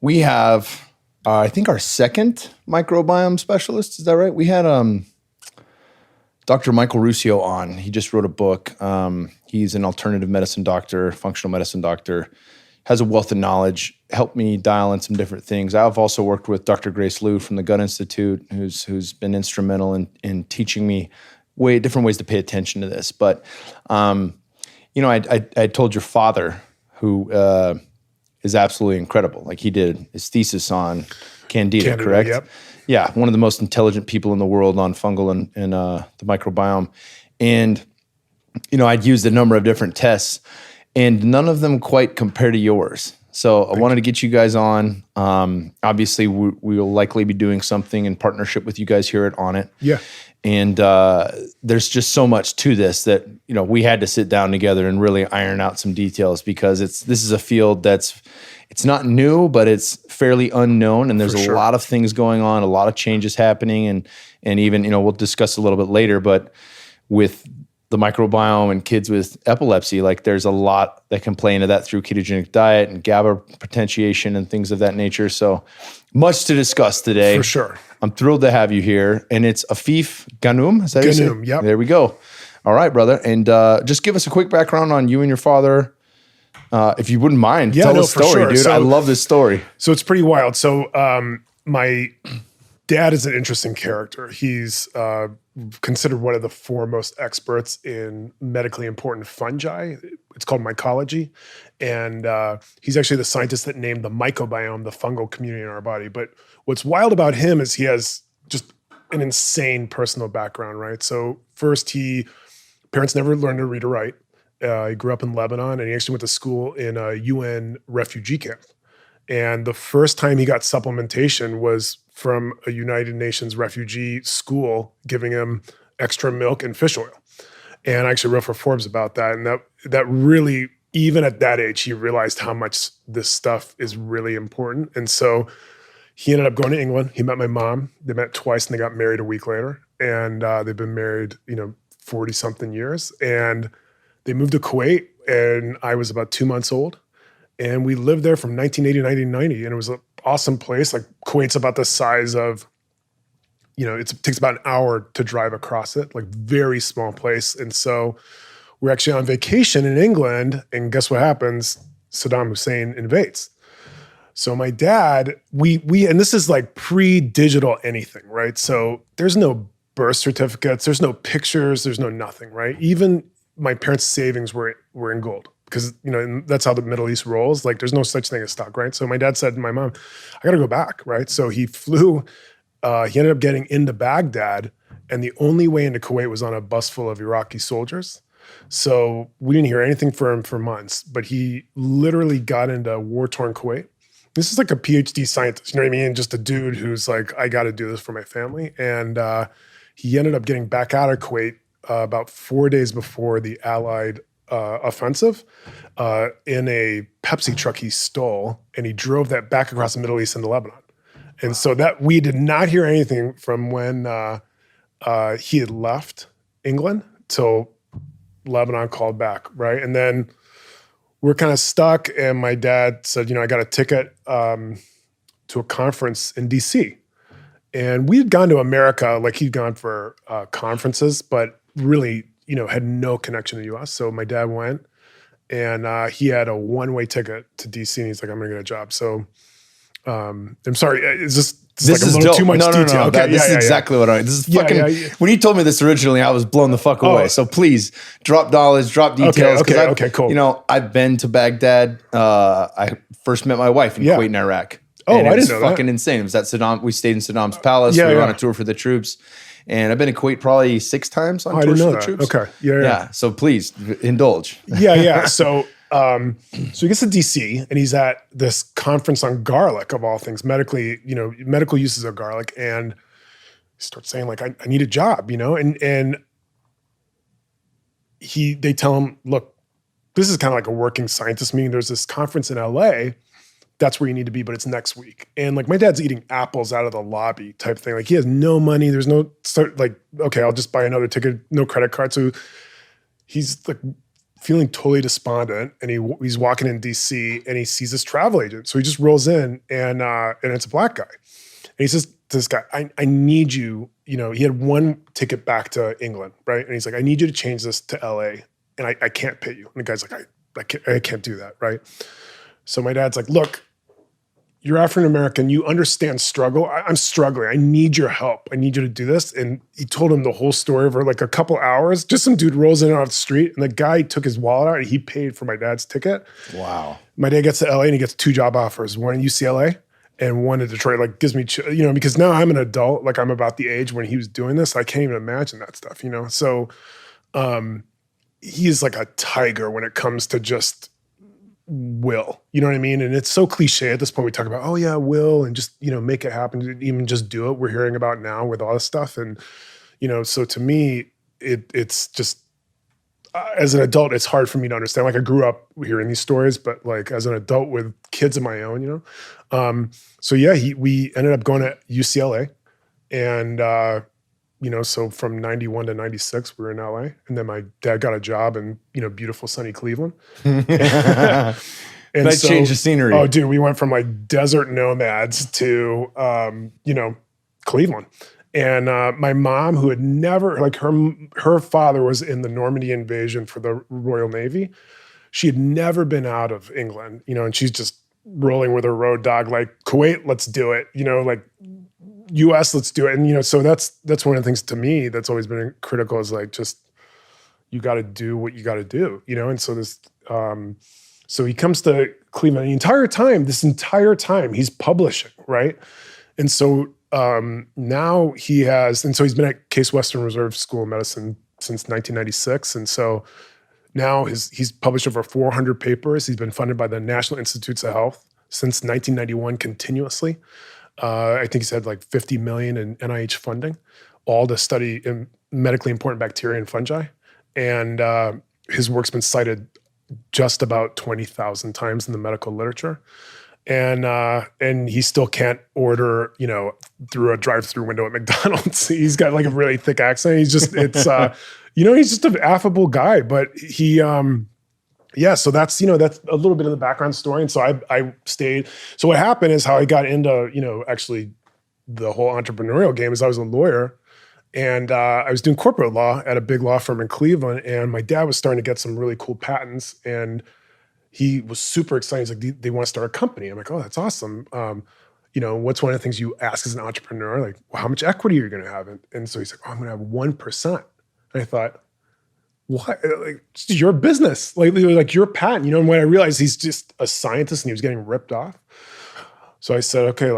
We have, I think, our second microbiome specialist. Is that right? We had Dr. Michael Ruscio on. He just wrote a book. He's an alternative medicine doctor, functional medicine doctor, has a wealth of knowledge, helped me dial in some different things. I've also worked with Dr. Grace Liu from the Gut Institute, who's been instrumental in teaching me different ways to pay attention to this. But, I told your father, who is absolutely incredible. Like, he did his thesis on Candida, correct? Yep. Yeah, one of the most intelligent people in the world on fungal and the microbiome. And, I'd used a number of different tests, and none of them quite compare to yours. So I wanted to get you guys on. Obviously, we will likely be doing something in partnership with you guys here at Onnit. Yeah. And there's just so much to this that, we had to sit down together and really iron out some details, because this is a field it's not new, but it's fairly unknown. And there's a lot of things going on, a lot of changes happening. And even, we'll discuss a little bit later, but with the microbiome and kids with epilepsy, like, there's a lot that can play into that through ketogenic diet and GABA potentiation and things of that nature. So much to discuss today. For sure. I'm thrilled to have you here. And it's Afif Ghannoum. Is that Ghannoum, yep. There we go. All right, brother. And just give us a quick background on you and your father. If you wouldn't mind, tell the story, dude. I love this story. So it's pretty wild. So my dad is an interesting character. He's considered one of the foremost experts in medically important fungi. It's called mycology. And he's actually the scientist that named the microbiome, the fungal community in our body. But what's wild about him is he has just an insane personal background, right? So first, parents never learned to read or write. He grew up in Lebanon, and he actually went to school in a UN refugee camp. And the first time he got supplementation was from a United Nations refugee school giving him extra milk and fish oil. And I actually wrote for Forbes about that. And that really, even at that age, he realized how much this stuff is really important. And so he ended up going to England. He met my mom. They met twice, and they got married a week later. And they've been married, 40-something years. And they moved to Kuwait, and I was about 2 months old. And we lived there from 1980 to 1990. And it was an awesome place. Like, Kuwait's about the size of, it takes about an hour to drive across it, like, very small place. And so we're actually on vacation in England, and guess what happens? Saddam Hussein invades. So my dad, and this is like pre-digital anything, right? So there's no birth certificates, there's no pictures, there's no nothing, right? Even my parents' savings were in gold, because, and that's how the Middle East rolls. Like, there's no such thing as stock, right? So my dad said to my mom, I got to go back, right? So he flew, he ended up getting into Baghdad, and the only way into Kuwait was on a bus full of Iraqi soldiers. So we didn't hear anything from him for months, but he literally got into war-torn Kuwait. This is like a PhD scientist, you know what I mean? Just a dude who's like, I got to do this for my family. And he ended up getting back out of Kuwait about 4 days before the Allied offensive in a Pepsi truck he stole, and he drove that back across the Middle East into Lebanon. And so that we did not hear anything from when he had left England till Lebanon called back, right? And then we're kind of stuck, and my dad said, I got a ticket to a conference in DC. And we had gone to America, like, he'd gone for conferences, but really, had no connection to the US. So my dad went, and he had a one-way ticket to DC, and he's like, I'm gonna get a job. So I'm sorry, is this like a little dope. Too much detail? No. Okay, this is exactly what this is fucking, when you told me this originally, I was blown the fuck away. So please, drop dollars, drop details. Okay, cool. I've been to Baghdad. I first met my wife in Kuwait and Iraq. Oh, and I didn't know that. Fucking insane. It was at Saddam. We stayed in Saddam's palace. We were on a tour for the troops. And I've been to Kuwait probably 6 times on tours for the troops. Okay. Yeah. So please indulge. Yeah. So he gets to DC, and he's at this conference on garlic, of all things, medical uses of garlic. And he starts saying, like, I need a job, and they tell him, look, this is kind of like a working scientist meeting. There's this conference in LA. That's where you need to be, but it's next week. And like, my dad's eating apples out of the lobby type thing. Like, he has no money. There's no okay, I'll just buy another ticket, no credit card. So he's like feeling totally despondent, and he's walking in DC, and he sees this travel agent. So he just rolls in, and it's a black guy. And he says to this guy, I need you, he had one ticket back to England, right? And he's like, I need you to change this to LA, and I can't pay you. And the guy's like, I can't do that, right? So my dad's like, look, you're African-American, you understand struggle. I'm struggling. I need your help. I need you to do this. And he told him the whole story over like a couple hours. Just some dude rolls in off the street, and the guy took his wallet out and he paid for my dad's ticket. Wow. My dad gets to LA and he gets 2 job offers, one in UCLA and one in Detroit. Like gives me, because now I'm an adult, like I'm about the age when he was doing this. I can't even imagine that stuff, So he's like a tiger when it comes to just will, you know what I mean? And it's so cliche at this point. We talk about, oh yeah, will, and just, make it happen, even just do it. We're hearing about now with all this stuff. And, so to me, it's just, as an adult, it's hard for me to understand. Like I grew up hearing these stories, but like as an adult with kids of my own, so yeah, we ended up going to UCLA, and, so from 91 to 96, we were in LA. And then my dad got a job in, beautiful sunny Cleveland. And that changed the scenery. Oh, dude, we went from like desert nomads to, Cleveland. And my mom, who had never, like her father was in the Normandy invasion for the Royal Navy. She had never been out of England, and she's just rolling with her road dog, like Kuwait, let's do it, like US, let's do it. And, so that's one of the things to me that's always been critical is like, just, you got to do what you got to do, And so so he comes to Cleveland this entire time he's publishing. Right. And so now he's been at Case Western Reserve School of Medicine since 1996. And so now he's published over 400 papers. He's been funded by the National Institutes of Health since 1991 continuously. I think he's had like 50 million in NIH funding, all to study in medically important bacteria and fungi. And his work's been cited just about 20,000 times in the medical literature. And he still can't order, through a drive-through window at McDonald's. He's got like a really thick accent. He's just, he's just an affable guy, but he, so that's a little bit of the background story. And so I stayed. So what happened is how I got into, actually the whole entrepreneurial game is I was a lawyer, and I was doing corporate law at a big law firm in Cleveland. And my dad was starting to get some really cool patents, and he was super excited. He's like, they want to start a company. I'm like, oh, that's awesome. What's one of the things you ask as an entrepreneur? Like, well, how much equity are you going to have? And so he's like, oh, I'm going to have 1%. And I thought, what? Like, it's your business, like your patent, And when I realized he's just a scientist and he was getting ripped off, so I said, okay,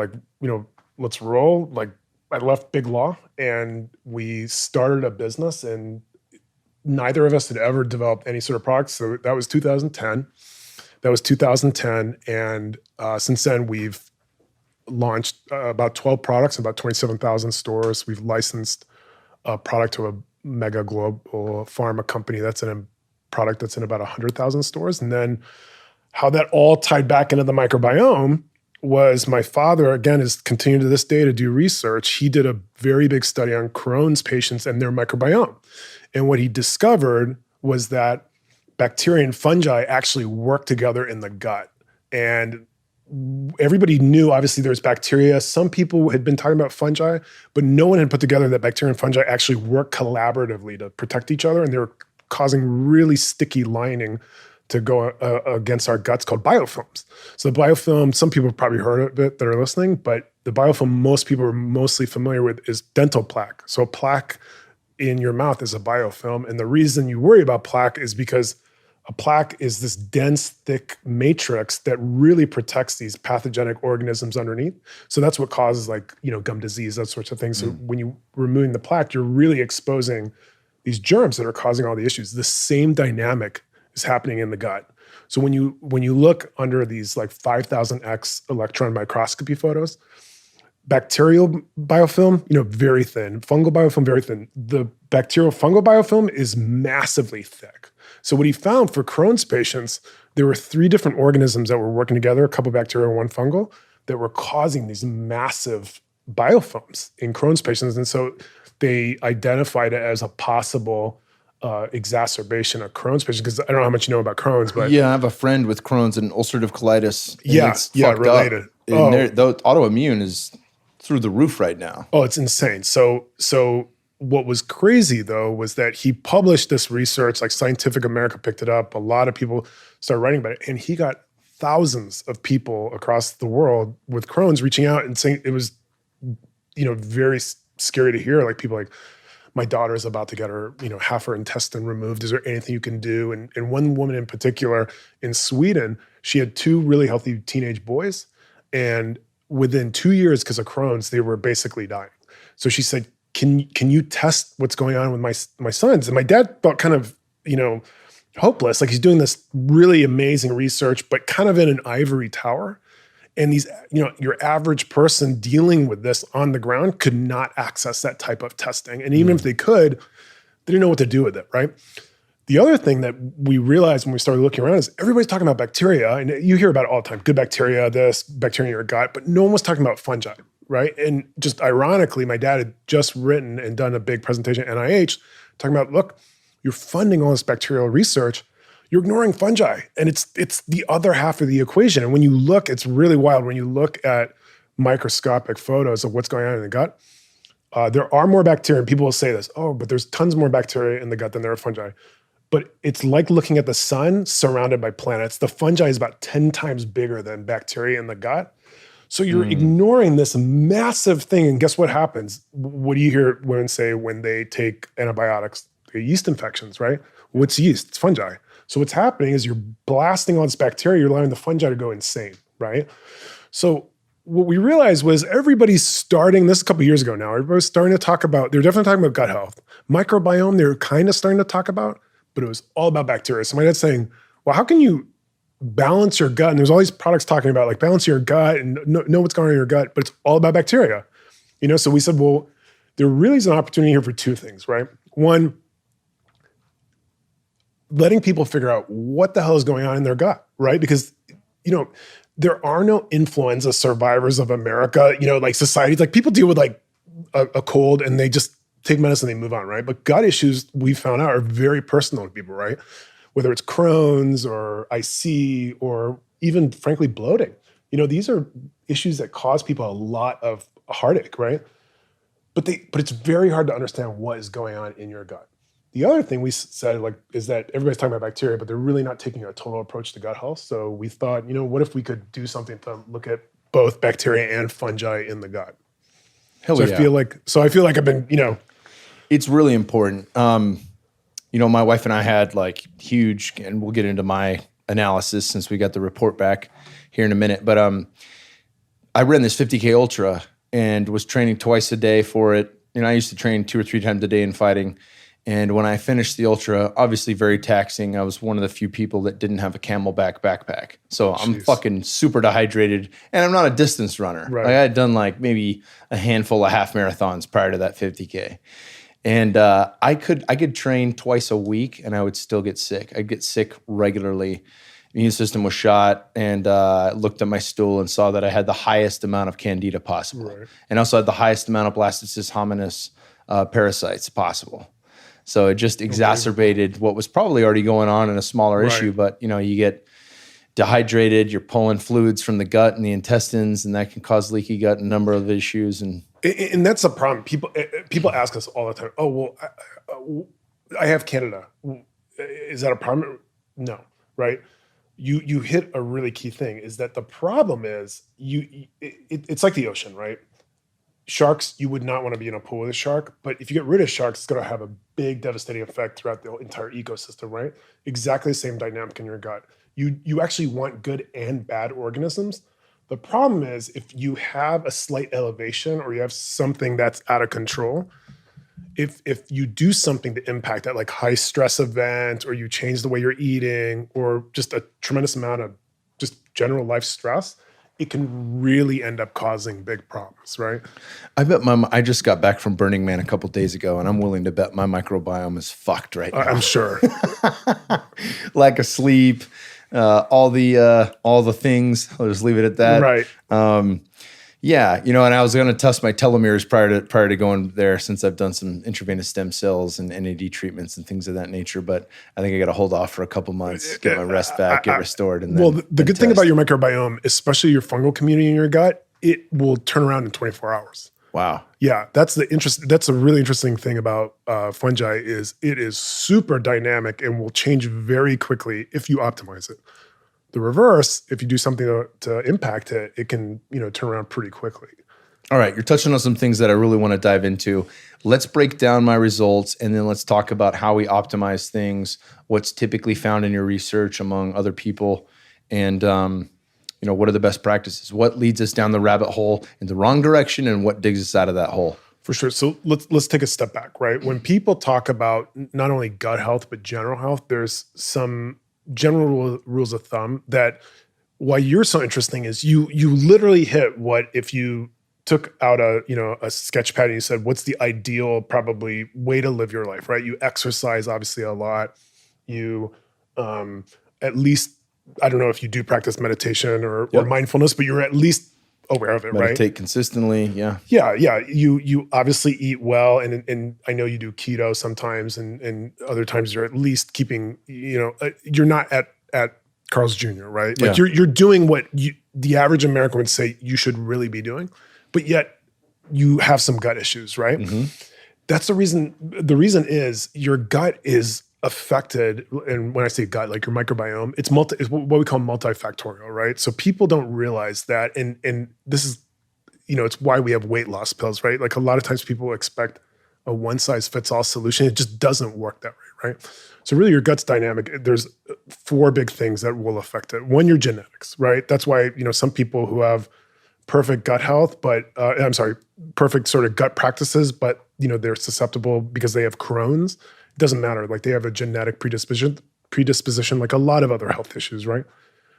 let's roll. Like, I left big law and we started a business, and neither of us had ever developed any sort of product. So that was 2010. And since then, we've launched about 12 products, about 27,000 stores. We've licensed a product to a mega global pharma company that's in a product that's in about 100,000 stores. And then how that all tied back into the microbiome was my father, again, is continuing to this day to do research. He did a very big study on Crohn's patients and their microbiome. And what he discovered was that bacteria and fungi actually work together in the gut. And everybody knew, obviously, there's bacteria. Some people had been talking about fungi, but no one had put together that bacteria and fungi actually work collaboratively to protect each other. And they were causing really sticky lining to go against our guts called biofilms. So the biofilm, some people have probably heard of it that are listening, but the biofilm most people are mostly familiar with is dental plaque. So a plaque in your mouth is a biofilm. And the reason you worry about plaque is because a plaque is this dense, thick matrix that really protects these pathogenic organisms underneath. So that's what causes gum disease, that sorts of things. So when you're removing the plaque, you're really exposing these germs that are causing all the issues. The same dynamic is happening in the gut. So when you look under these 5,000x electron microscopy photos, bacterial biofilm, very thin. Fungal biofilm, very thin. The bacterial fungal biofilm is massively thick. So what he found for Crohn's patients, there were 3 different organisms that were working together, a couple bacterial and 1 fungal, that were causing these massive biofilms in Crohn's patients. And so they identified it as a possible exacerbation of Crohn's patients, because I don't know how much you know about Crohn's, but Yeah, I have a friend with Crohn's and ulcerative colitis. And it's fucked related. up. And the autoimmune is through the roof right now. Oh, it's insane. So what was crazy though was that he published this research, like Scientific America picked it up. A lot of people started writing about it, and he got thousands of people across the world with Crohn's reaching out and saying it was, very scary to hear. Like people like, my daughter's about to get her, half her intestine removed. Is there anything you can do? And one woman in particular in Sweden, she had 2 really healthy teenage boys, and within 2 years, because of Crohn's, they were basically dying. So she said, can you test what's going on with my sons? And my dad felt kind of, hopeless. Like he's doing this really amazing research, but kind of in an ivory tower. And these, your average person dealing with this on the ground could not access that type of testing. And even if they could, they didn't know what to do with it, right? The other thing that we realized when we started looking around is everybody's talking about bacteria, and you hear about it all the time, good bacteria, this, bacteria in your gut, but no one was talking about fungi, right? And just ironically, my dad had just written and done a big presentation at NIH talking about, look, you're funding all this bacterial research, you're ignoring fungi. And it's the other half of the equation. And when you look, it's really wild. When you look at microscopic photos of what's going on in the gut, there are more bacteria. And people will say this, but there's tons more bacteria in the gut than there are fungi. But it's like looking at the sun surrounded by planets. The fungi is about 10 times bigger than bacteria in the gut. So you're ignoring this massive thing. And guess what happens? What do you hear women say when they take antibiotics? They get yeast infections, right? What's yeast? It's fungi. So what's happening is you're blasting all this bacteria, you're allowing the fungi to go insane, right? So what we realized was everybody's starting, this is a couple of years ago now, everybody's starting to talk about, they're definitely talking about gut health. Microbiome, they're kind of starting to talk about, but it was all about bacteria. So my dad's saying, well, how can you balance your gut? And there's all these products talking about like balance your gut and know what's going on in your gut, but it's all about bacteria. So we said, well, there really is an opportunity here for 2 things, right? One, letting people figure out what the hell is going on in their gut, right? Because, there are no influenza survivors of America, like societies, like people deal with like a cold and they just take medicine, they move on, right? But gut issues we found out are very personal to people, right? Whether it's Crohn's or IC or even frankly bloating, these are issues that cause people a lot of heartache, right? But it's very hard to understand what is going on in your gut. The other thing we said is that everybody's talking about bacteria, but they're really not taking a total approach to gut health. So we thought, what if we could do something to look at both bacteria and fungi in the gut? Hell so yeah. I feel like I've been, It's really important. My wife and I had like huge, and we'll get into my analysis since we got the report back here in a minute. But I ran this 50K ultra and was training twice a day for it. I used to train 2 or 3 times a day in fighting. And when I finished the ultra, obviously very taxing, I was one of the few people that didn't have a Camelback backpack. So I'm fucking super dehydrated, and I'm not a distance runner. Right. Like I had done like maybe a handful of half marathons prior to that 50K. And I could train twice a week and I would still get sick. I'd get sick regularly. Immune system was shot, and looked at my stool and saw that I had the highest amount of candida possible. Right. And also had the highest amount of Blastocystis hominis parasites possible. So it just exacerbated what was probably already going on in a smaller issue. But, you get dehydrated, you're pulling fluids from the gut and the intestines, and that can cause leaky gut and a number of issues. And that's a problem. People ask us all the time, oh, well, I have candida. Is that a problem? No, right? You hit a really key thing, is that the problem is it's like the ocean, right? Sharks, you would not want to be in a pool with a shark, but if you get rid of sharks, it's going to have a big devastating effect throughout the entire ecosystem, right? Exactly the same dynamic in your gut. You actually want good and bad organisms. The problem is if you have a slight elevation or you have something that's out of control, if you do something to impact that, like high stress event, or you change the way you're eating, or just a tremendous amount of just general life stress, it can really end up causing big problems, right? I just got back from Burning Man a couple days ago, and I'm willing to bet my microbiome is fucked right now. I'm sure. Lack of sleep, all the things. I'll just leave it at that. Right. Yeah, and I was going to test my telomeres prior to going there, since I've done some intravenous stem cells and NAD treatments and things of that nature. But I think I got to hold off for a couple months, get my rest back, get restored, and well, then the good thing about your microbiome, especially your fungal community in your gut, it will turn around in 24 hours. Wow. Yeah, that's a really interesting thing about fungi is it is super dynamic and will change very quickly if you optimize it. The reverse, if you do something to impact it, it can turn around pretty quickly. All right, you're touching on some things that I really want to dive into. Let's break down my results, and then let's talk about how we optimize things, what's typically found in your research among other people, and what are the best practices? What leads us down the rabbit hole in the wrong direction, and what digs us out of that hole? For sure. So let's take a step back, right? When people talk about not only gut health but general health, there's some general rules of thumb that why you're so interesting is you literally hit what if you took out a sketch pad and you said, what's the ideal probably way to live your life, right? You exercise obviously a lot. You at least, I don't know if you do practice meditation or mindfulness, but you're at least aware of it, right? Meditate consistently, yeah. Yeah. You obviously eat well, and I know you do keto sometimes, and other times you're at least keeping, you're not at Carl's Jr., right? Like you're doing what the average American would say you should really be doing, but yet you have some gut issues, right? Mm-hmm. That's the reason. The reason is your gut is affected, and when I say gut, like your microbiome, it's what we call multifactorial, right? So people don't realize that, and this is, it's why we have weight loss pills, right? Like a lot of times people expect a one size fits all solution. It just doesn't work that way, right? So really your gut's dynamic. There's 4 big things that will affect it. One, your genetics, right? That's why, some people who have perfect gut health, perfect sort of gut practices, but they're susceptible because they have Crohn's. It doesn't matter. Like they have a genetic predisposition, like a lot of other health issues, right?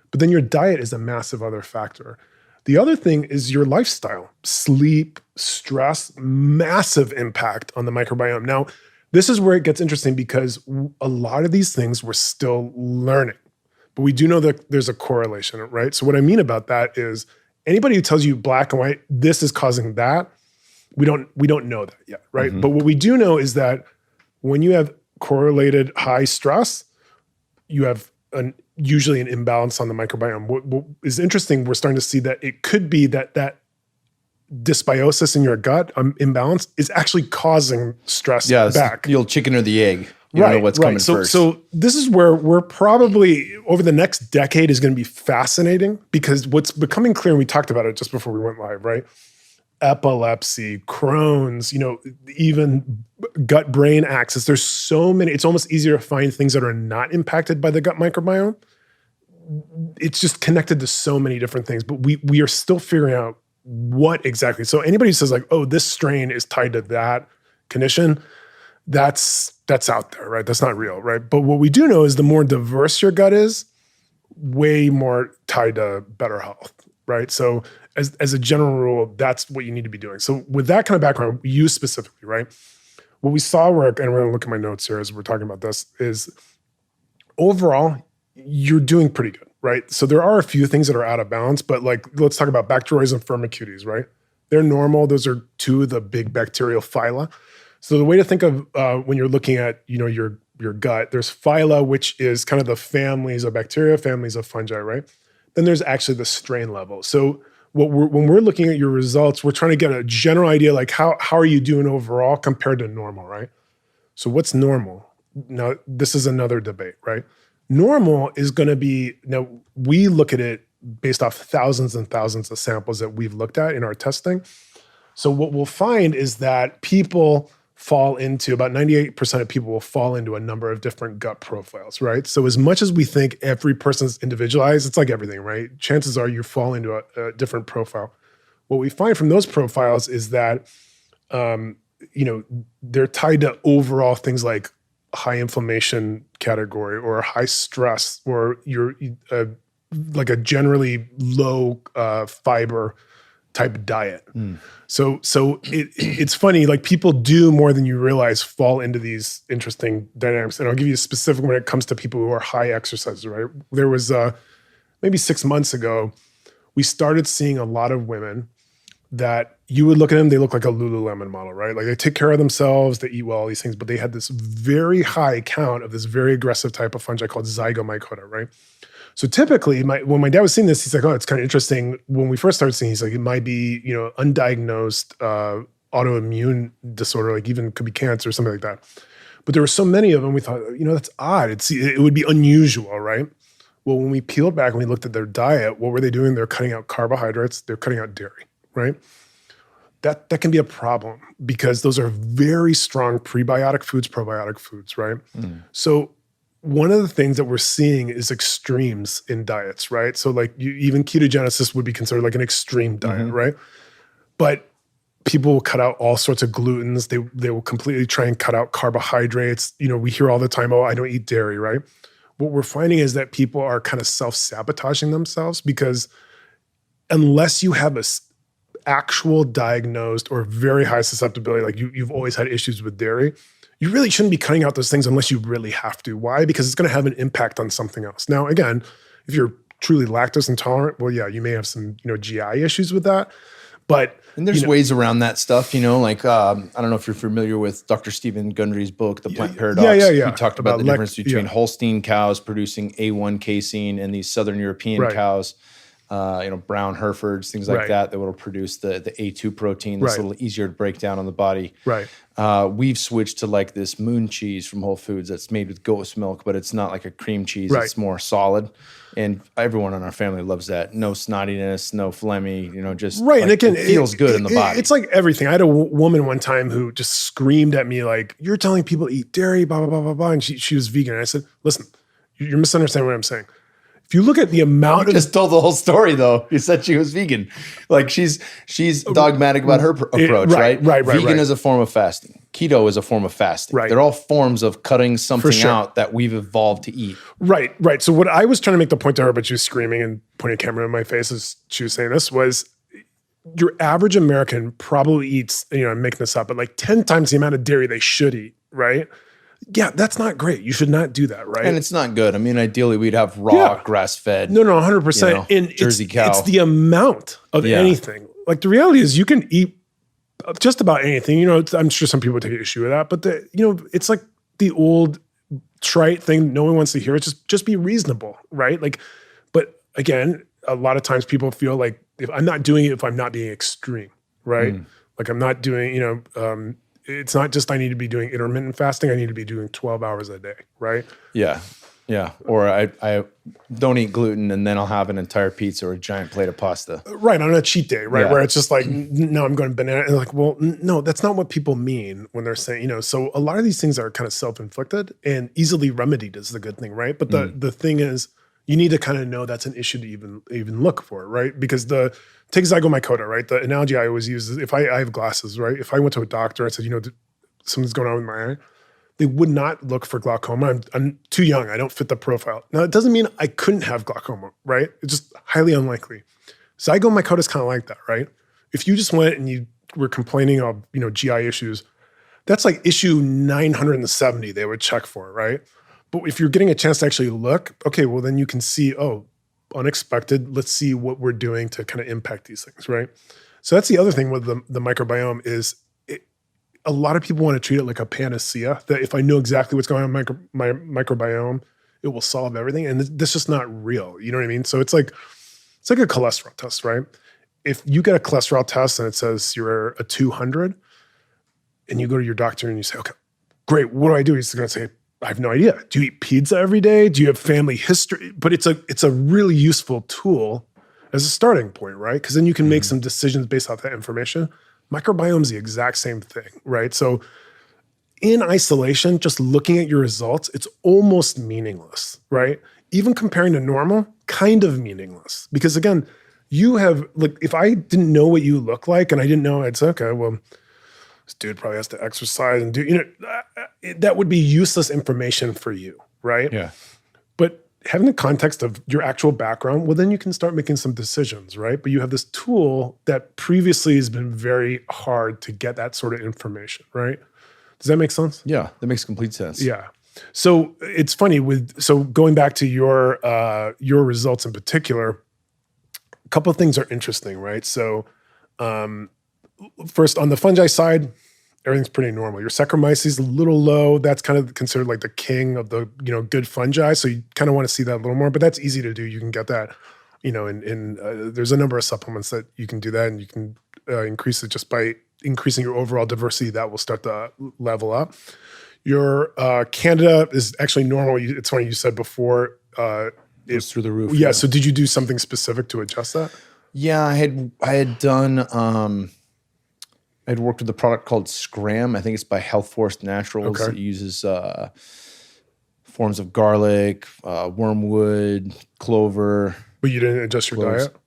But then your diet is a massive other factor. The other thing is your lifestyle, sleep, stress, massive impact on the microbiome. Now, this is where it gets interesting because a lot of these things we're still learning, but we do know that there's a correlation, right? So what I mean about that is anybody who tells you black and white, this is causing that, we don't know that yet, right? Mm-hmm. But what we do know is that when you have correlated high stress, you have usually an imbalance on the microbiome. What is interesting, we're starting to see that it could be that dysbiosis in your gut imbalance is actually causing stress back. The old chicken or the egg. You don't know what's coming first. So this is where we're probably, over the next decade is going to be fascinating, because what's becoming clear, and we talked about it just before we went live, right? Epilepsy, Crohn's, even gut-brain axis. There's so many. It's almost easier to find things that are not impacted by the gut microbiome. It's just connected to so many different things, but we are still figuring out what exactly. So anybody who says like, oh, this strain is tied to that condition, that's out there, right? That's not real, right? But what we do know is the more diverse your gut is, way more tied to better health, right? So as a general rule, that's what you need to be doing. So with that kind of background, you specifically, right? What we saw and we're going to look at my notes here as we're talking about this, is overall, you're doing pretty good, right? So there are a few things that are out of balance, but like, let's talk about Bacteroides and Firmicutes, right? They're normal. Those are 2 of the big bacterial phyla. So the way to think of when you're looking at, your gut, there's phyla, which is kind of the families of bacteria, families of fungi, right? Then there's actually the strain level. So when we're looking at your results, we're trying to get a general idea, like how are you doing overall compared to normal, right? So what's normal? Now, this is another debate, right? Normal is going to be, now we look at it based off thousands and thousands of samples that we've looked at in our testing. So what we'll find is that people fall into, about 98% of people will fall into a number of different gut profiles, right? So as much as we think every person's individualized, it's like everything, right? Chances are you fall into a different profile. What we find from those profiles is that, they're tied to overall things like high inflammation category or high stress, or you're like a generally low fiber type diet. So it's funny, like people do more than you realize fall into these interesting dynamics. And I'll give you a specific when it comes to people who are high exercisers, right? There was maybe 6 months ago, we started seeing a lot of women that you would look at them, they look like a Lululemon model, right? Like they take care of themselves, they eat well, all these things, but they had this very high count of this very aggressive type of fungi called Zygomycota, right? So typically, when my dad was seeing this, he's like, oh, it's kind of interesting. When we first started seeing, he's like, it might be, undiagnosed autoimmune disorder, like even could be cancer or something like that. But there were so many of them, we thought, that's odd. It would be unusual, right? Well, when we peeled back and we looked at their diet, what were they doing? They're cutting out carbohydrates. They're cutting out dairy, right? That can be a problem because those are very strong prebiotic foods, probiotic foods, right? So one of the things that we're seeing is extremes in diets, right? So like even ketogenesis would be considered like an extreme diet, right? But people will cut out all sorts of glutens. They will completely try and cut out carbohydrates. We hear all the time, oh, I don't eat dairy, right? What we're finding is that people are kind of self-sabotaging themselves because unless you have a actual diagnosed or very high susceptibility, like you've always had issues with dairy, you really shouldn't be cutting out those things unless you really have to. Why? Because it's going to have an impact on something else. Now, again, if you're truly lactose intolerant, well, yeah, you may have some, GI issues with that. And there's ways around that stuff, like I don't know if you're familiar with Dr. Stephen Gundry's book, The Plant Paradox. Yeah. He talked about the difference between Holstein cows producing A1 casein and these Southern European cows, brown Herefords, things like that will produce the A2 protein that's a little easier to break down on the body. Right. We've switched to like this moon cheese from Whole Foods that's made with goat's milk, but it's not like a cream cheese. Right. It's more solid. And everyone in our family loves that. No snottiness, no phlegmy, just right. And again, it feels good in the body. It's like everything. I had a woman one time who just screamed at me like, you're telling people to eat dairy, blah, blah, blah, blah, blah. And she was vegan. And I said, listen, you're misunderstanding what I'm saying. If you look at the amount you just told the whole story though. You said she was vegan. Like she's dogmatic about her approach, right? Right. Vegan is a form of fasting. Keto is a form of fasting. Right. They're all forms of cutting something out that we've evolved to eat. Right. So what I was trying to make the point to her, but she was screaming and pointing a camera in my face as she was saying this, was your average American probably eats, I'm making this up, but like 10 times the amount of dairy they should eat, right? Yeah, that's not great. You should not do that, right? And it's not good. I mean, ideally, we'd have raw, grass-fed. No, 100%. And Jersey cow. It's the amount of anything. Like the reality is, you can eat just about anything. I'm sure some people take issue with that, but it's like the old trite thing no one wants to hear. It's just be reasonable, right? Like, but again, a lot of times people feel like if I'm not doing it, if I'm not being extreme, right? Like I'm not doing, it's not just I need to be doing intermittent fasting. I need to be doing 12 hours a day, right? Yeah. Or I don't eat gluten and then I'll have an entire pizza or a giant plate of pasta. Right, on a cheat day, right? Yeah. Where it's just like, no, I'm going banana. And like, well, no, that's not what people mean when they're saying, so a lot of these things are kind of self-inflicted and easily remedied is the good thing, right? But the thing is, you need to kind of know that's an issue to even look for, right? Because take Zygomycota, right? The analogy I always use is if I have glasses, right? If I went to a doctor and said, something's going on with my eye, they would not look for glaucoma. I'm too young. I don't fit the profile. Now, it doesn't mean I couldn't have glaucoma, right? It's just highly unlikely. Zygomycota is kind of like that, right? If you just went and you were complaining of, GI issues, that's like issue 970 they would check for, right? But if you're getting a chance to actually look, okay, well, then you can see, unexpected. Let's see what we're doing to kind of impact these things, right? So that's the other thing with the microbiome is a lot of people want to treat it like a panacea, that if I know exactly what's going on in my microbiome, it will solve everything. And that's just not real. You know what I mean? So it's like a cholesterol test, right? If you get a cholesterol test and it says you're a 200 and you go to your doctor and you say, okay, great, what do I do? He's going to say, I have no idea. Do you eat pizza every day? Do you have family history? But it's a really useful tool as a starting point, right? Because then you can make some decisions based off that information. Microbiome is the exact same thing, right? So in isolation, just looking at your results, it's almost meaningless, right? Even comparing to normal, kind of meaningless. Because again, you have, like, if I didn't know what you look like and I didn't know, I'd say, okay, well, this dude probably has to exercise and do, that would be useless information for you, right? Yeah. But having the context of your actual background, well, then you can start making some decisions, right? But you have this tool that previously has been very hard to get that sort of information, right? Does that make sense? Yeah, that makes complete sense. Yeah. So it's funny going back to your results in particular, a couple of things are interesting, right? So First, on the fungi side, everything's pretty normal. Your Saccharomyces is a little low. That's kind of considered like the king of the, good fungi. So you kind of want to see that a little more, but that's easy to do. You can get that, there's a number of supplements that you can do that, and you can increase it just by increasing your overall diversity. That will start to level up. Your Candida is actually normal. It's funny you said before. It's through the roof. Yeah. So did you do something specific to adjust that? Yeah, I had done. I'd worked with a product called Scram. I think it's by Health Force Naturals. Okay. It uses forms of garlic, wormwood, clover. But you didn't adjust your cloves. diet?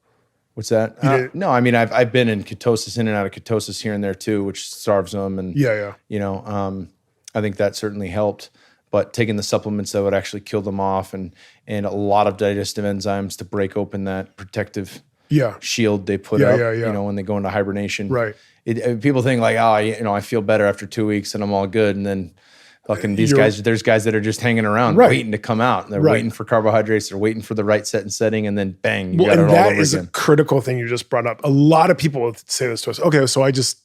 What's that? No, I mean I've been in ketosis, in and out of ketosis here and there too, which starves them. And I think that certainly helped. But taking the supplements that would actually kill them off, and a lot of digestive enzymes to break open that protective shield they put up, when they go into hibernation. Right. People think like, I feel better after 2 weeks and I'm all good. And then fucking there's guys that are just hanging around waiting to come out. And they're waiting for carbohydrates. They're waiting for the right set and setting. And then bang, you got it all over again. That is a critical thing you just brought up. A lot of people say this to us. Okay, so I just,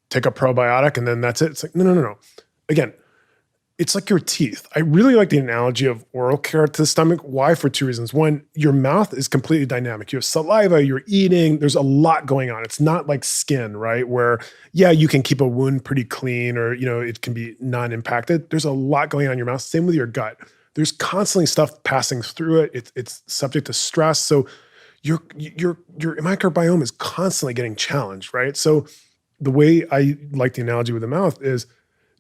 take a probiotic and then that's it. It's like, no. Again, it's like your teeth. I really like the analogy of oral care to the stomach. Why? For two reasons. One, your mouth is completely dynamic. You have saliva, you're eating, there's a lot going on. It's not like skin, right? Where, you can keep a wound pretty clean, or, it can be non-impacted. There's a lot going on in your mouth. Same with your gut. There's constantly stuff passing through it. It's subject to stress. So your microbiome is constantly getting challenged, right? So the way I like the analogy with the mouth is,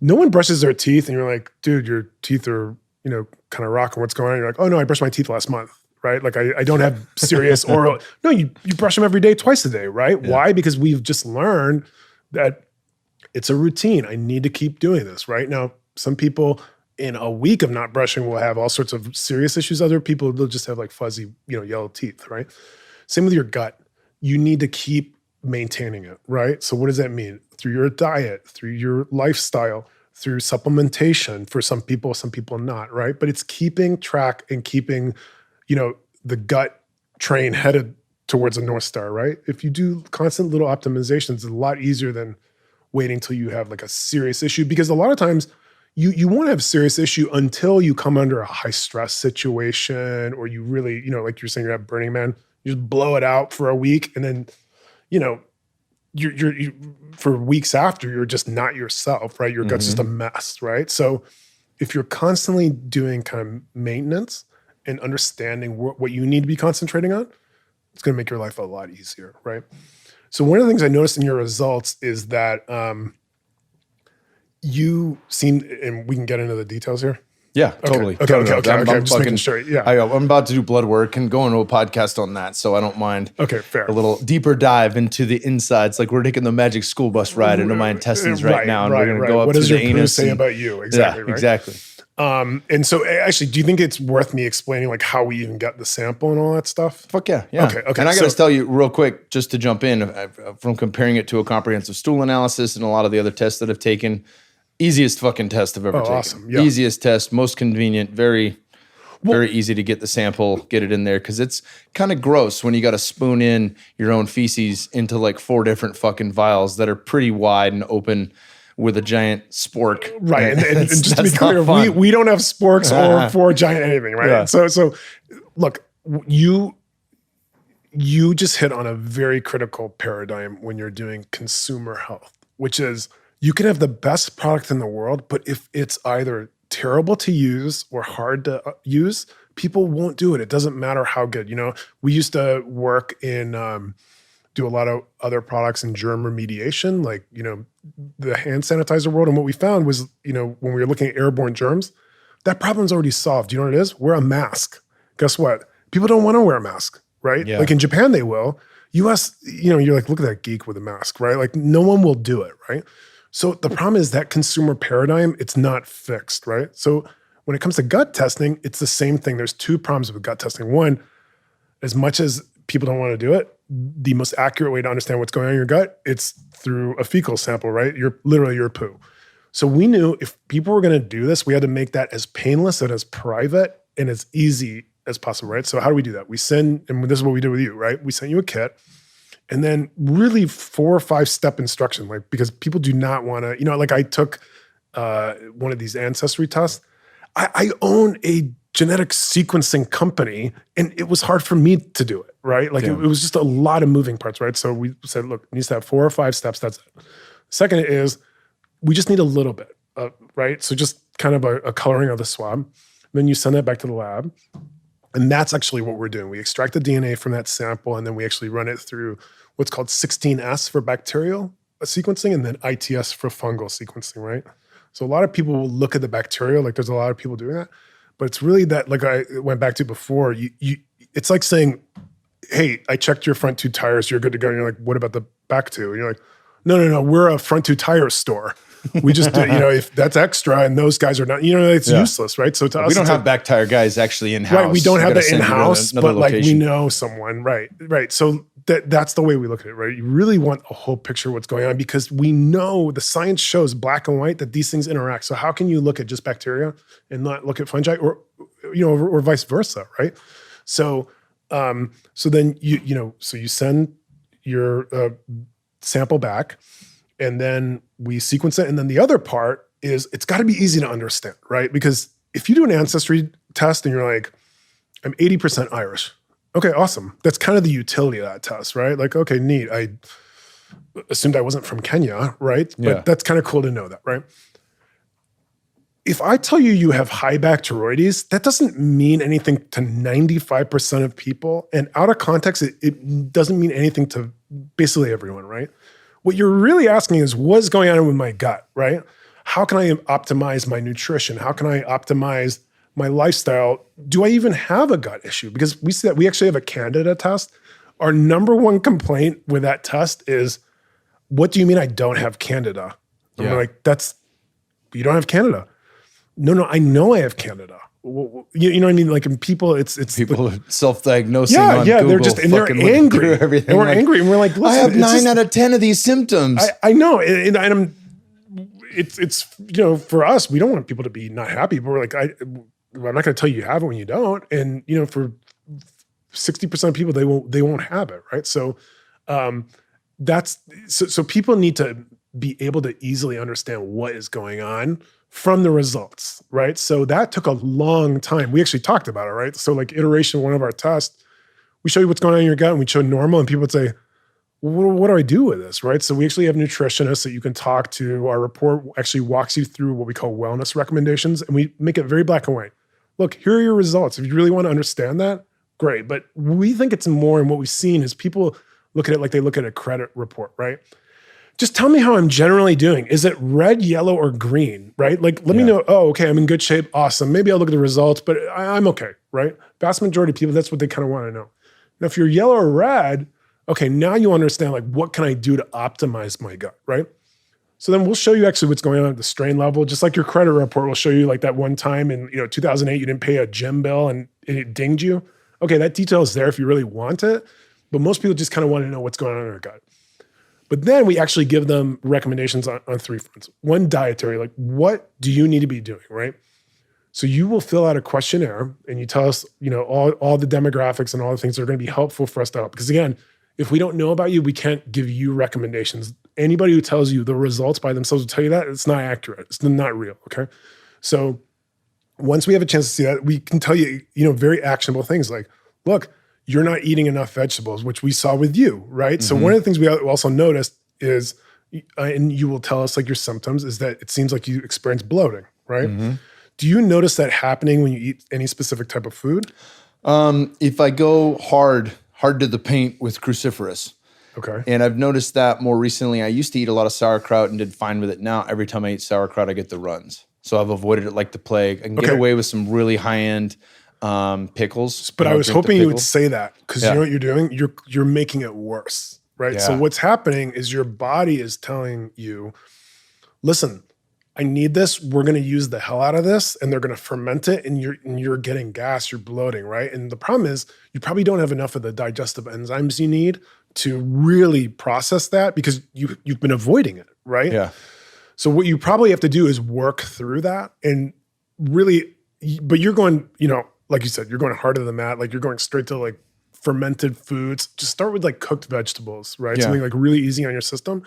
no one brushes their teeth and you're like, dude, your teeth are, kind of rocking. What's going on? You're like, oh no, I brushed my teeth last month, right? Like I don't have serious oral. No, you brush them every day, twice a day, right? Yeah. Why? Because we've just learned that it's a routine. I need to keep doing this, right? Now, some people in a week of not brushing will have all sorts of serious issues. Other people, they'll just have like fuzzy, yellow teeth, right? Same with your gut. You need to keep maintaining it, right? So what does that mean? Through your diet, through your lifestyle, through supplementation for some people not, right? But it's keeping track and keeping, the gut train headed towards a North Star, right? If you do constant little optimizations, it's a lot easier than waiting till you have like a serious issue, because a lot of times you won't have a serious issue until you come under a high stress situation, or you really, like you're saying, you're at Burning Man, you just blow it out for a week, and then, you're for weeks after, you're just not yourself, right? Your gut's just a mess, right? So if you're constantly doing kind of maintenance and understanding what you need to be concentrating on, it's going to make your life a lot easier, right? So one of the things I noticed in your results is that you seem, and we can get into the details here. Yeah, totally. Okay. I'm just making sure. Yeah. I'm about to do blood work and go into a podcast on that, so I don't mind. Okay, fair. A little deeper dive into the insides. Like we're taking the magic school bus ride into my intestines right now, and we're going to go up to the anus. What does your poo say about you? Exactly. Yeah, exactly. And so actually, do you think it's worth me explaining like how we even got the sample and all that stuff? Fuck yeah. Okay. And I got to tell you real quick, just to jump in, from comparing it to a comprehensive stool analysis and a lot of the other tests that I've taken. Easiest fucking test I've ever taken. Awesome. Yeah. Easiest test, most convenient, very easy to get the sample, get it in there. Cause it's kind of gross when you got to spoon in your own feces into like 4 different fucking vials that are pretty wide and open with a giant spork. Right. And just to be clear, we don't have sporks or 4 giant anything, right? Yeah. So look, you just hit on a very critical paradigm when you're doing consumer health, which is, you can have the best product in the world, but if it's either terrible to use or hard to use, people won't do it. It doesn't matter how good. We used to work in, do a lot of other products in germ remediation, like, the hand sanitizer world. And what we found was, when we were looking at airborne germs, that problem's already solved. You know what it is? Wear a mask. Guess what? People don't want to wear a mask, right? Yeah. Like in Japan, they will. US, you're like, look at that geek with a mask, right? Like no one will do it, right? So the problem is that consumer paradigm, it's not fixed, right? So when it comes to gut testing, it's the same thing. There's 2 problems with gut testing. One, as much as people don't want to do it, the most accurate way to understand what's going on in your gut, it's through a fecal sample, right? Literally your poo. So we knew if people were going to do this, we had to make that as painless and as private and as easy as possible, right? So how do we do that? We send, and this is what we did with you, right? We sent you a kit, And then really 4 or 5 step instruction, like, because people do not want to, like I took one of these ancestry tests. I own a genetic sequencing company, and it was hard for me to do it, right? Like it was just a lot of moving parts, right? So we said, look, it needs to have 4 or 5 steps. That's it. Second is we just need a little bit, right? So just kind of a coloring of the swab. Then you send that back to the lab. And that's actually what we're doing. We extract the DNA from that sample, and then we actually run it through what's called 16S for bacterial sequencing, and then ITS for fungal sequencing, right? So a lot of people will look at the bacterial, like there's a lot of people doing that, but it's really that, like I went back to before, it's like saying, hey, I checked your front 2 tires, you're good to go. And you're like, what about the back 2? And you're like, no, we're a front 2 tire store. We just, if that's extra and those guys are not, it's useless, right? So to us, we don't have back tire guys actually in-house. Right, we don't have that in-house, but like we know someone, right. So that's the way we look at it, right? You really want a whole picture of what's going on, because we know the science shows black and white that these things interact. So how can you look at just bacteria and not look at fungi, or vice versa, right? So then so you send your sample back, and then we sequence it. And then the other part is it's got to be easy to understand, right? Because if you do an ancestry test and you're like, I'm 80% Irish. Okay, awesome. That's kind of the utility of that test, right? Like, okay, neat. I assumed I wasn't from Kenya, right? But that's kind of cool to know that, right? If I tell you have high bacteroides, that doesn't mean anything to 95% of people. And out of context, it doesn't mean anything to basically everyone, right? What you're really asking is, what's going on with my gut, right? How can I optimize my nutrition? How can I optimize my lifestyle? Do I even have a gut issue? Because we see that we actually have a candida test. Our number one complaint with that test is, what do you mean I don't have candida? And we're like, you don't have candida. No, I know I have candida. You know what I mean? Like in people, it's people self-diagnosing on Google. They're just, and they're angry. And we're angry, and we're like, listen, I have 9 out of 10 of these symptoms. I know, and it's for us, we don't want people to be not happy, but we're like, I'm not going to tell you have it when you don't. And for 60% of people, they won't have it, right? So so people need to be able to easily understand what is going on from the results, right? So that took a long time. We actually talked about it, right? So like iteration, one of our tests, we show you what's going on in your gut, and we show normal, and people would say, well, what do I do with this, right? So we actually have nutritionists that you can talk to. Our report actually walks you through what we call wellness recommendations, and we make it very black and white. Look, here are your results. If you really want to understand that, great. But we think it's more, and what we've seen is people look at it like they look at a credit report, right? Just tell me how I'm generally doing. Is it red, yellow, or green, right? Like, let me know, oh, okay, I'm in good shape. Awesome. Maybe I'll look at the results, but I'm okay, right? Vast majority of people, that's what they kind of want to know. Now, if you're yellow or red, okay, now you understand, like, what can I do to optimize my gut, right? So then we'll show you actually what's going on at the strain level. Just like your credit report will show you, like that one time in 2008, you didn't pay a gym bill and it dinged you. Okay, that detail is there if you really want it, but most people just kind of want to know what's going on in their gut. But then we actually give them recommendations on 3 fronts. One, dietary, like what do you need to be doing, right? So you will fill out a questionnaire and you tell us, all the demographics and all the things that are going to be helpful for us to help. Because again, if we don't know about you, we can't give you recommendations. Anybody who tells you the results by themselves will tell you that it's not accurate. It's not real, okay? So once we have a chance to see that, we can tell you, very actionable things like, look, you're not eating enough vegetables, which we saw with you, right? Mm-hmm. So one of the things we also noticed is, and you will tell us like your symptoms, is that it seems like you experience bloating, right? Mm-hmm. Do you notice that happening when you eat any specific type of food? If I go hard to the paint with cruciferous. Okay. And I've noticed that more recently. I used to eat a lot of sauerkraut and did fine with it. Now, every time I eat sauerkraut, I get the runs. So I've avoided it like the plague. I can get away with some really high-end pickles. But I was hoping you would say that, because you know what you're doing? You're making it worse, right? Yeah. So what's happening is your body is telling you, listen, I need this. We're going to use the hell out of this, and they're going to ferment it, and you're getting gas, you're bloating, right? And the problem is you probably don't have enough of the digestive enzymes you need to really process that, because you've been avoiding it, right? Yeah. So what you probably have to do is work through that, and really, but you're going, like you said, you're going hard to the mat, like you're going straight to like fermented foods. Just start with like cooked vegetables, right? Yeah. Something like really easy on your system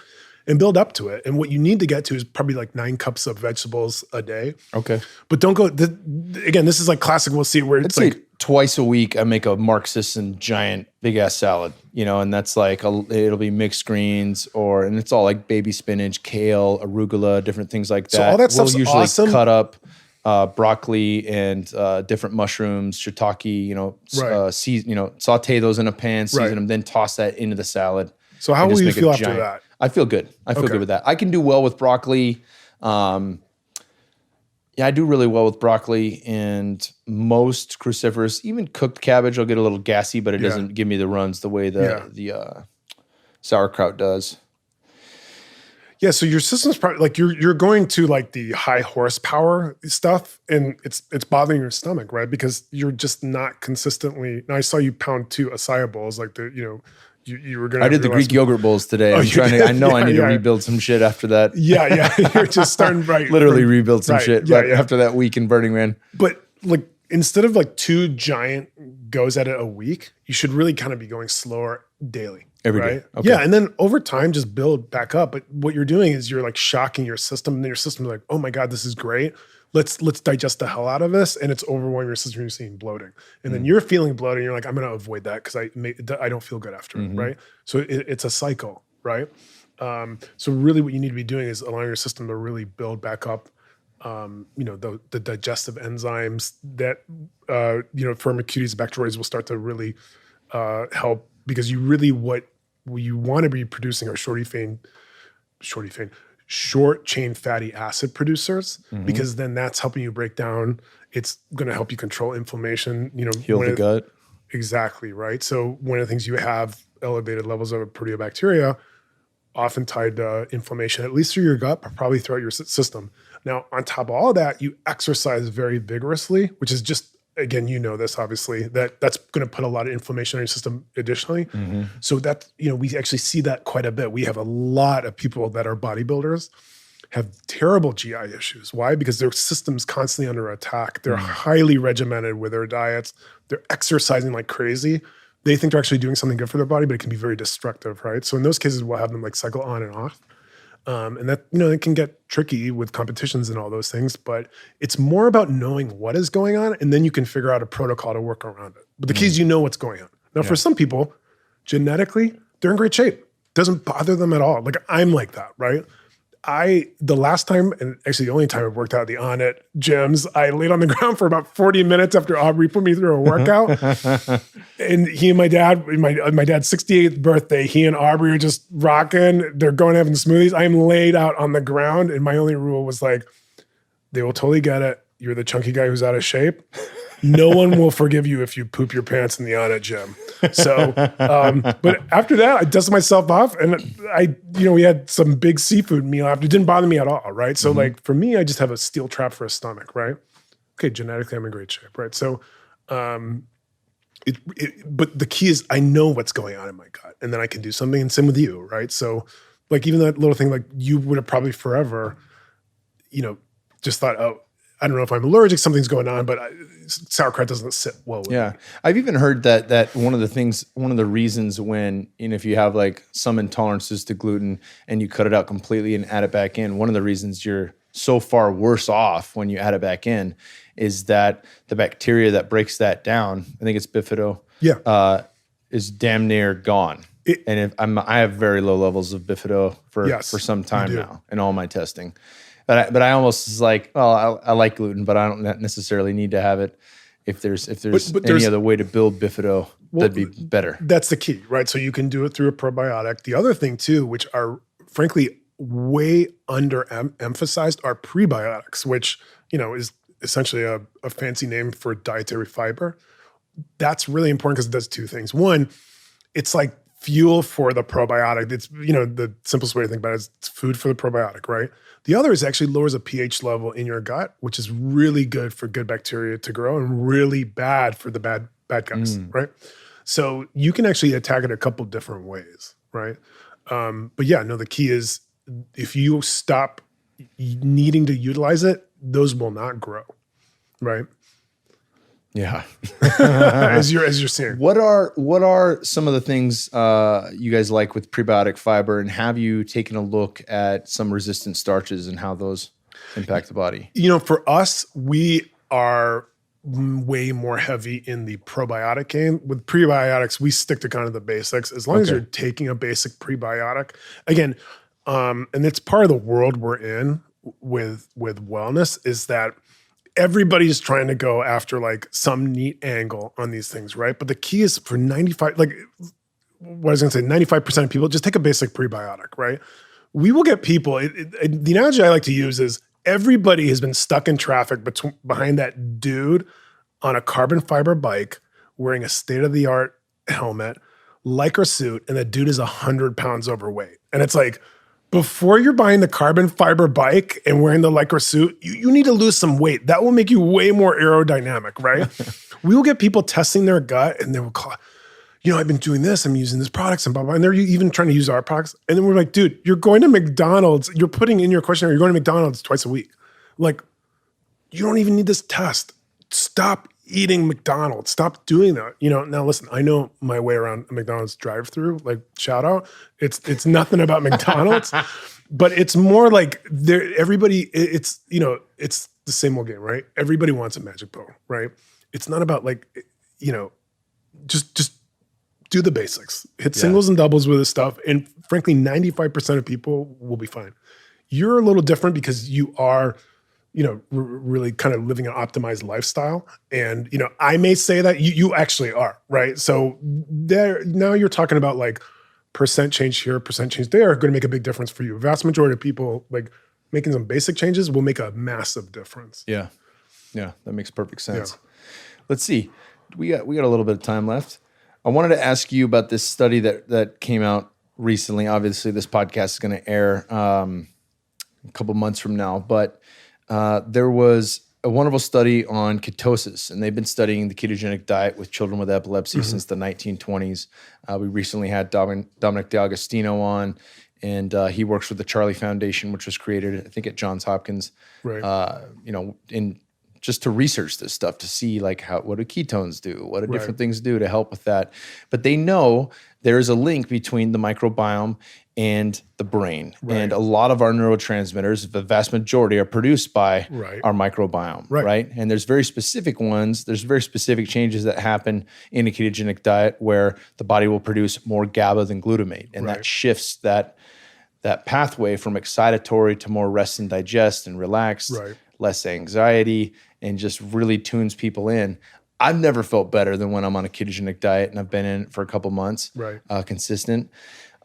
and build up to it. And what you need to get to is probably like 9 cups of vegetables a day. Okay. But don't go, again, this is like classic. We'll see where it's like twice a week I make a Mark Sisson giant big ass salad, and that's like it'll be mixed greens and it's all like baby spinach, kale, arugula, different things like that. So all that stuff's we'll usually awesome. cut up broccoli and different mushrooms, shiitake, saute those in a pan, season them, then toss that into the salad. So how will you feel after that? I feel good. I feel good with that. I can do well with broccoli. I do really well with broccoli and most cruciferous. Even cooked cabbage, I'll get a little gassy, but it doesn't give me the runs the way the sauerkraut does. Yeah, so your system's probably like you're going to like the high horsepower stuff, and it's bothering your stomach, right? Because you're just not consistently. Now I saw you pound 2 acai bowls, like you were gonna. I did the Greek yogurt bowls today. I'm trying to. I know I need to rebuild some shit after that. Yeah, you're just starting right. Literally rebuild some shit. But after that week in Burning Man. But like instead of like 2 giant goes at it a week, you should really kind of be going slower daily. Every right? day. Okay. Yeah, and then over time, just build back up. But what you're doing is you're like shocking your system, and then your system's like, oh my God, this is great. Let's digest the hell out of this, and it's overwhelming your system. You're seeing bloating, and then you're feeling bloating. You're like, I'm going to avoid that because I don't feel good after it, right? So it's a cycle, right? So really, what you need to be doing is allowing your system to really build back up. The digestive enzymes that Firmicutes bacteria will start to really help, because what you want to be producing are short chain fatty acid producers, because then that's helping you break down. It's going to help you control inflammation. Heal the gut. Exactly, right? So one of the things you have elevated levels of proteobacteria, often tied to inflammation, at least through your gut, but probably throughout your system. Now, on top of all of that, you exercise very vigorously, which is just, again, this obviously, that's going to put a lot of inflammation in your system additionally. So that, we actually see that quite a bit. We have a lot of people that are bodybuilders have terrible GI issues. Why? Because their system's constantly under attack. They're highly regimented with their diets. They're exercising like crazy. They think they're actually doing something good for their body, but it can be very destructive, right? So in those cases, we'll have them like cycle on and off. And that, it can get tricky with competitions and all those things, but it's more about knowing what is going on, and then you can figure out a protocol to work around it. But the key is what's going on. Now, for some people, genetically, they're in great shape. Doesn't bother them at all. Like I'm like that, right? The last time, and actually the only time I've worked out at the Onnit gyms, I laid on the ground for about 40 minutes after Aubrey put me through a workout. And he and my dad, my dad's 68th birthday, he and Aubrey are just rocking. They're going having smoothies. I am laid out on the ground, and my only rule was like, they will totally get it. You're the chunky guy who's out of shape. No one will forgive you if you poop your pants in the Onnit gym. So, but after that, I dusted myself off, and we had some big seafood meal after. It didn't bother me at all, right? So like for me, I just have a steel trap for a stomach, right? Okay, genetically, I'm in great shape, right? So, but the key is I know what's going on in my gut, and then I can do something, and same with you, right? So like even that little thing, like you would have probably forever, just thought, oh, I don't know if I'm allergic, something's going on, but sauerkraut doesn't sit well with me. I've even heard that one of the reasons when, if you have like some intolerances to gluten and you cut it out completely and add it back in, one of the reasons you're so far worse off when you add it back in is that the bacteria that breaks that down, I think it's bifido, is damn near gone. I have very low levels of bifido for some time now in all my testing. But I almost was like, well, I like gluten, but I don't necessarily need to have it. If there's any other way to build bifido, that'd be better. That's the key, right? So you can do it through a probiotic. The other thing too, which are frankly way emphasized, are prebiotics, which is essentially a fancy name for dietary fiber. That's really important because it does 2 things. One, it's like fuel for the probiotic. It's the simplest way to think about it is it's food for the probiotic, right? The other is actually lowers a pH level in your gut, which is really good for good bacteria to grow and really bad for the bad guys, right? So you can actually attack it a couple different ways, right? The key is if you stop needing to utilize it, those will not grow, right? Yeah. as you're seeing. What are some of the things you guys like with prebiotic fiber, and have you taken a look at some resistant starches and how those impact the body? For us, we are way more heavy in the probiotic game. With prebiotics, we stick to kind of the basics. As long as you're taking a basic prebiotic, again, and it's part of the world we're in with wellness, is that everybody's trying to go after like some neat angle on these things, right? But the key is for 95, like what I was gonna say, 95% of people just take a basic prebiotic, right? We will get people, the analogy I like to use is everybody has been stuck in traffic behind that dude on a carbon fiber bike wearing a state-of-the-art helmet, Lycra suit, and the dude is 100 pounds overweight. And it's like, before you're buying the carbon fiber bike and wearing the Lycra suit, you need to lose some weight. That will make you way more aerodynamic, right? We will get people testing their gut and they will call, I've been doing this, I'm using this products and blah, blah. And they're even trying to use our products. And then we're like, dude, you're going to McDonald's. You're putting in your questionnaire, you're going to McDonald's twice a week. Like, you don't even need this test. Stop eating McDonald's. Stop doing that. Now listen, I know my way around a McDonald's drive-through, like shout out. It's nothing about McDonald's, but it's more like everybody, it's the same old game, right? Everybody wants a magic pill, right? It's not about like, just do the basics, hit singles and doubles with this stuff. And frankly, 95% of people will be fine. You're a little different because you are, really kind of living an optimized lifestyle. And, I may say that you actually are, right? So now you're talking about like percent change here, percent change there are going to make a big difference for you. Vast majority of people, like making some basic changes will make a massive difference. Yeah. Yeah. That makes perfect sense. Yeah. Let's see. We got a little bit of time left. I wanted to ask you about this study that came out recently. Obviously, this podcast is going to air a couple months from now, but there was a wonderful study on ketosis, and they've been studying the ketogenic diet with children with epilepsy since the 1920s. We recently had Dominic D'Agostino on, and he works with the Charlie Foundation, which was created, I think, at Johns Hopkins, right. Just to research this stuff, to see like what do ketones do? What do different things do to help with that? But they know there is a link between the microbiome and the brain. Right. And a lot of our neurotransmitters, the vast majority, are produced by our microbiome, right? And there's very specific ones. There's very specific changes that happen in a ketogenic diet where the body will produce more GABA than glutamate. And that shifts that pathway from excitatory to more rest and digest and relaxed, less anxiety, and just really tunes people in. I've never felt better than when I'm on a ketogenic diet, and I've been in it for a couple months, consistent.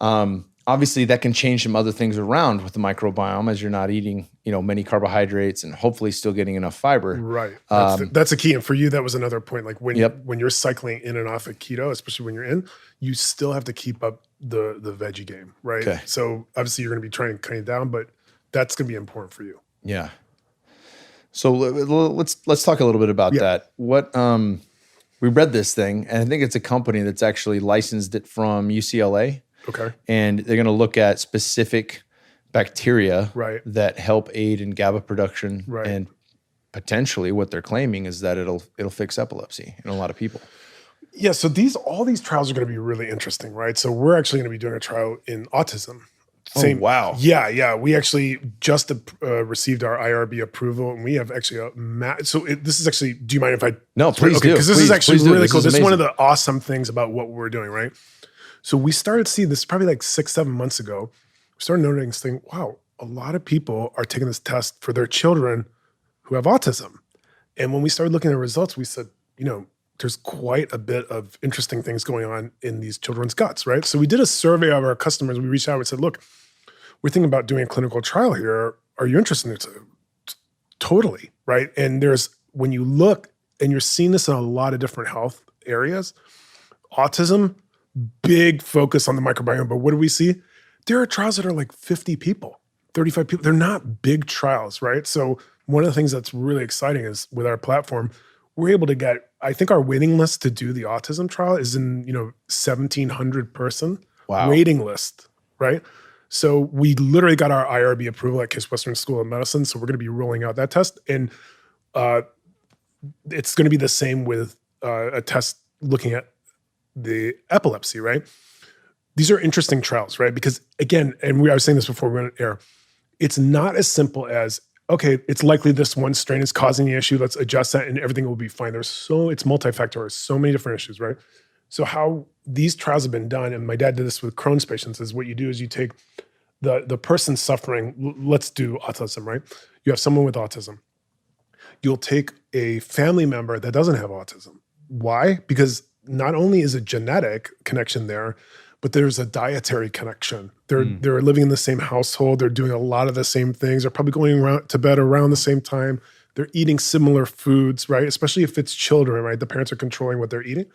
Obviously, that can change some other things around with the microbiome as you're not eating, many carbohydrates and hopefully still getting enough fiber. Right. That's a key. And for you, that was another point. Like when you're cycling in and off of keto, especially when you're in, you still have to keep up the veggie game, right? Okay. So obviously, you're going to be trying to cut it down, but that's going to be important for you. Yeah. So let's talk a little bit about that. What we read this thing, and I think it's a company that's actually licensed it from UCLA. Okay. And they're going to look at specific bacteria that help aid in GABA production, and potentially what they're claiming is that it'll fix epilepsy in a lot of people. Yeah. So all these trials are going to be really interesting, right? So we're actually going to be doing a trial in autism. Oh, wow. Yeah. We actually just received our IRB approval, and we have actually this is actually, do you mind if I? No, please do. Because this is actually really cool. This is one of the awesome things about what we're doing, right? So we started to see this probably like 6-7 months ago. We started noticing, wow, a lot of people are taking this test for their children who have autism. And when we started looking at results, we said, there's quite a bit of interesting things going on in these children's guts, right? So we did a survey of our customers. We reached out and said, look, we're thinking about doing a clinical trial here. Are you interested in it? Totally, right? And when you look, and you're seeing this in a lot of different health areas, autism, big focus on the microbiome. But what do we see? There are trials that are like 50 people, 35 people. They're not big trials, right? So one of the things that's really exciting is with our platform, we're able to get, I think our waiting list to do the autism trial is in, 1,700 person waiting list, right? So we literally got our IRB approval at Case Western School of Medicine. So we're going to be rolling out that test. And it's going to be the same with a test looking at the epilepsy, right? These are interesting trials, right? Because again, I was saying this before we went on air, it's not as simple as, okay, it's likely this one strain is causing the issue. Let's adjust that and everything will be fine. It's multifactorial, so many different issues, right? So how these trials have been done, and my dad did this with Crohn's patients, is what you do is you take the person suffering, let's do autism, right? You have someone with autism. You'll take a family member that doesn't have autism. Why? Because not only is a genetic connection there, but there's a dietary connection. They're living in the same household. They're doing a lot of the same things. They're probably going to bed around the same time. They're eating similar foods, right? Especially if it's children, right? The parents are controlling what they're eating.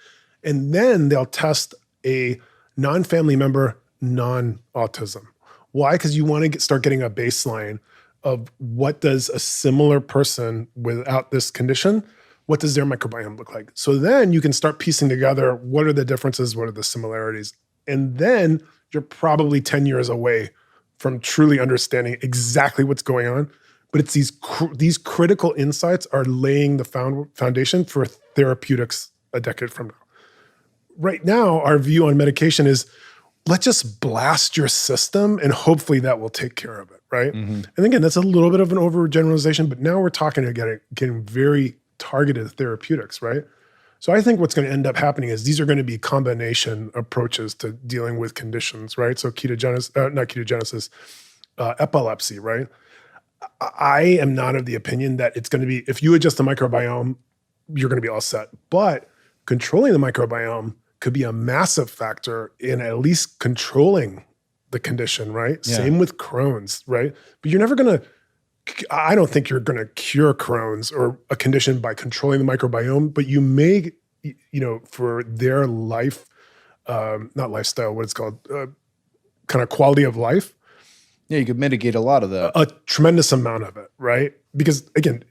And then they'll test a non-family member, non-autism. Why? Because you want to start getting a baseline of what does a similar person without this condition, what does their microbiome look like? So then you can start piecing together what are the differences, what are the similarities? And then you're probably 10 years away from truly understanding exactly what's going on. But it's these critical insights are laying the foundation for therapeutics a decade from now. Right now, our view on medication is, let's just blast your system and hopefully that will take care of it, right? Mm-hmm. And again, that's a little bit of an overgeneralization, but now we're talking about getting very targeted therapeutics, right? So I think what's going to end up happening is these are going to be combination approaches to dealing with conditions, right? So epilepsy, right? I am not of the opinion that it's going to be, if you adjust the microbiome, you're going to be all set. But controlling the microbiome could be a massive factor in at least controlling the condition, right? Yeah. Same with Crohn's, right? But you're never going to, I don't think you're going to cure Crohn's or a condition by controlling the microbiome, but you may, for their life, not lifestyle, what it's called, kind of quality of life. Yeah, you could mitigate a lot of that. A tremendous amount of it, right? Because again,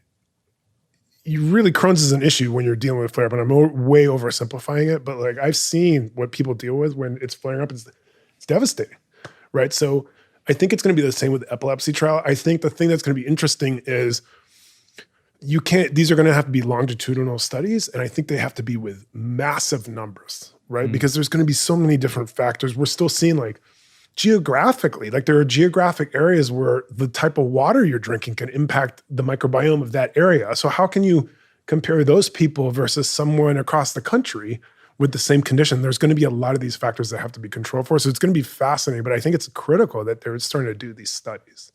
Crohn's is an issue when you're dealing with flare up, and I'm way oversimplifying it, but like I've seen what people deal with when it's flaring up, it's devastating, right? So I think it's going to be the same with the epilepsy trial. I think the thing that's going to be interesting is these are going to have to be longitudinal studies, and I think they have to be with massive numbers, right? Because there's going to be so many different factors. We're still seeing like geographically, like there are geographic areas where the type of water you're drinking can impact the microbiome of that area. So how can you compare those people versus someone across the country with the same condition? There's going to be a lot of these factors that have to be controlled for. So it's going to be fascinating, but I think it's critical that they're starting to do these studies.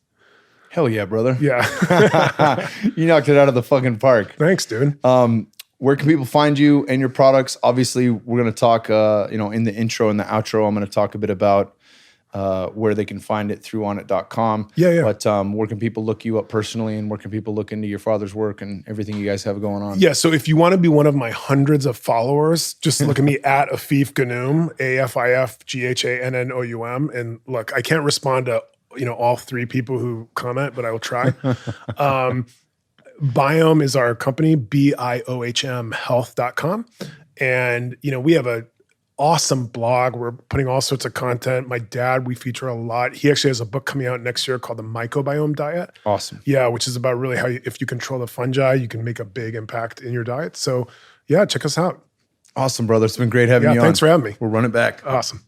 Hell yeah, brother. Yeah. You knocked it out of the fucking park. Thanks, dude. Where can people find you and your products? Obviously, we're going to talk, in the intro and the outro, I'm going to talk a bit about where they can find it through onnit.com. Yeah. But where can people look you up personally, and where can people look into your father's work and everything you guys have going on? Yeah, so if you want to be one of my hundreds of followers, just look at me at Afif Ghannoum, AFIFGHANNOUM. And look, I can't respond to all three people who comment, but I will try. Biome is our company, BIOHM health.com. And we have a awesome blog. We're putting all sorts of content. My dad, we feature a lot. He actually has a book coming out next year called The Microbiome Diet. Awesome. Yeah, which is about really how if you control the fungi, you can make a big impact in your diet. So yeah, check us out. Awesome, brother. It's been great having you on. Thanks for having me. We'll run it back. Awesome.